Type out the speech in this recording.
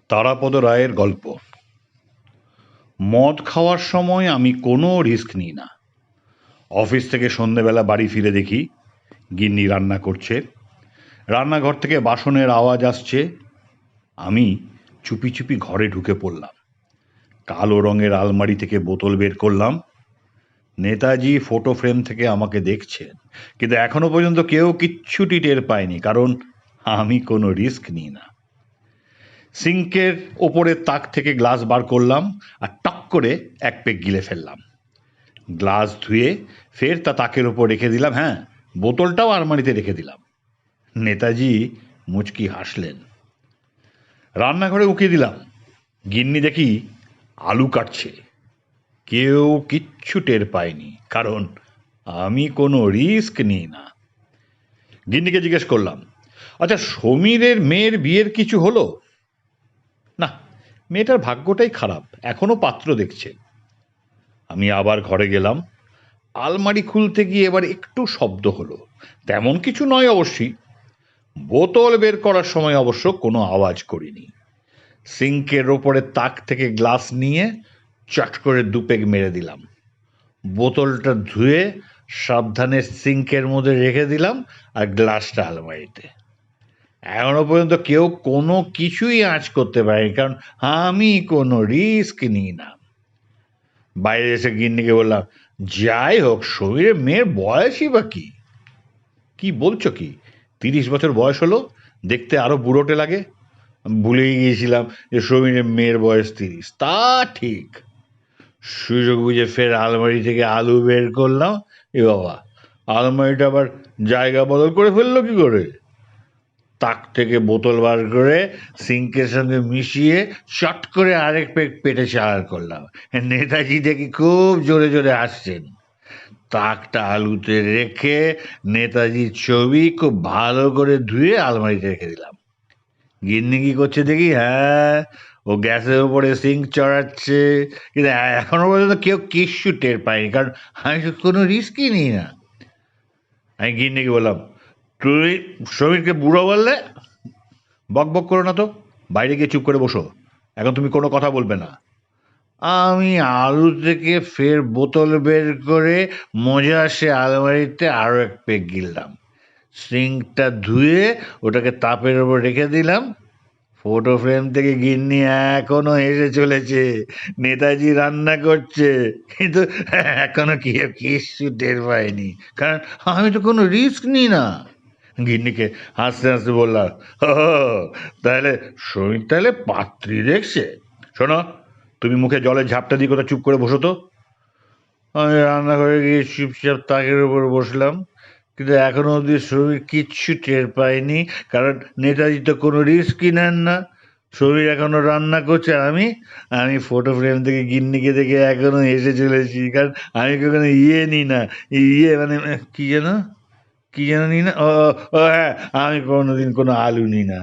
তারাপদ রায়ের গল্প। মদ খাওয়ার সময় আমি কোনো রিস্ক নিই না। অফিস থেকে সন্ধেবেলা বাড়ি ফিরে দেখি গিন্নি রান্না করছে। রান্নাঘর থেকে বাসনের আওয়াজ আসছে। আমি চুপি চুপি ঘরে ঢুকে পড়লাম। কালো রঙের আলমারি থেকে বোতল বের করলাম। নেতাজি ফটো ফ্রেম থেকে আমাকে দেখছেন, কিন্তু এখনো পর্যন্ত কেউ কিচ্ছুটি টের পায়নি, কারণ আমি কোনো রিস্ক নিই না। সিঙ্কের ওপরের তাক থেকে গ্লাস বার করলাম আর টক করে এক পেগ গিলে ফেললাম। গ্লাস ধুয়ে ফের তা তাকের ওপর রেখে দিলাম। হ্যাঁ, বোতলটাও আলমারিতে রেখে দিলাম। নেতাজি মুচকি হাসলেন। রান্নাঘরে উকিয়ে দিলাম। গিন্নি দেখি আলু কাটছে। কেউ কিচ্ছু টের পায়নি, কারণ আমি কোনো রিস্ক নিই না। গিন্নিকে জিজ্ঞেস করলাম, আচ্ছা, সমীরের মেয়ের বিয়ের কিছু হলো? না, মেয়েটার ভাগ্যটাই খারাপ, এখনো পাত্র দেখছে। আমি আবার ঘরে গেলাম। আলমারি খুলতে গিয়ে এবার একটু শব্দ হলো। তেমন কিছু নয় অবশ্যই। বোতল বের করার সময় অবশ্য কোনো আওয়াজ করিনি। সিঙ্কের ওপরে তাক থেকে গ্লাস নিয়ে চট করে দুপেগ মেরে দিলাম। বোতলটা ধুয়ে সাবধানে সিঙ্কের মধ্যে রেখে দিলাম আর গ্লাসটা আলমারিতে। এখনো পর্যন্ত কেউ কোনো কিছুই আঁচ করতে পারেনি, কারণ আমি কোনো রিস্ক নিই না। বাইরে এসে গিন্নিকে বললাম, যাই হোক, সমীরের মেয়ের বয়সই বা কি? কি বলছো কি? 30 বছর বয়স হলো, দেখতে আরো বুড়োটে লাগে। ভুলেই গিয়েছিলাম যে সমীরের মেয়ের বয়স 30। তা ঠিক। সুযোগ বুঝে ফের আলমারি থেকে আলু বের করলাম। এ বাবা, আলমারিটা আবার জায়গা বদল করে ফেললো কি করে? তাক থেকে বোতল বার করে সিঙ্কের সঙ্গে মিশিয়ে চট করে আরেক পেট পেটে চার করলাম। নেতাজি দেখি খুব জোরে জোরে হাসছেন। তাকটা আলুতে রেখে নেতাজির ছবি খুব ভালো করে ধুয়ে আলমারিতে রেখে দিলাম। গিন্নি কি করছে দেখি। হ্যাঁ, ও গ্যাসের উপরে সিঙ্ক চড়াচ্ছে, কিন্তু এখনো পর্যন্ত কেউ কিচ্ছু টের পায়নি, কারণ আমি তো কোনো রিস্কই নিই না। আমি গিন্নিকে বললাম, তুমি সমীরকে বুড়ো বললে? বক বক করো না তো, বাইরে গিয়ে চুপ করে বসো। এখন তুমি কোনো কথা বলবে না। আমি আলু থেকে ফের বোতল বের করে মজা সে আলমারিতে আরো এক পেগ গিললাম। সিঙ্কটা ধুয়ে ওটাকে তাপের ওপর রেখে দিলাম। ফটো ফ্রেম থেকে গিন্নি এখনো এসে চলেছে। নেতাজি রান্না করছে, কিন্তু এখনো কেউ কিচ্ছু টের পায়নি, কারণ আমি তো কোনো রিস্ক নিই না। গিন্নিকে হাসতে হাসতে বললাম, ও, তাহলে সমীর তাহলে পাত্রী দেখছে। শোনো, তুমি মুখে জলের ঝাপটা দিয়ে কোথাও চুপ করে বসো তো। আমি রান্নাঘরে গিয়ে চুপচাপ তাকের উপর বসলাম, কিন্তু এখনো অবধি সমীর কিচ্ছু টের পায়নি, কারণ নেতাজি তো কোনো রিস্কই নেন না। সমীর এখনো রান্না করছে, আমি আমি ফটো ফ্রেম থেকে গিন্নিকে দেখে এখনো এসে চলেছি, কারণ আমি কখনো ইয়ে নিই না। ইয়ে মানে কি যেন নিই না। ও ও হ্যাঁ, আমি কোনোদিন কোনো আলু নিই না।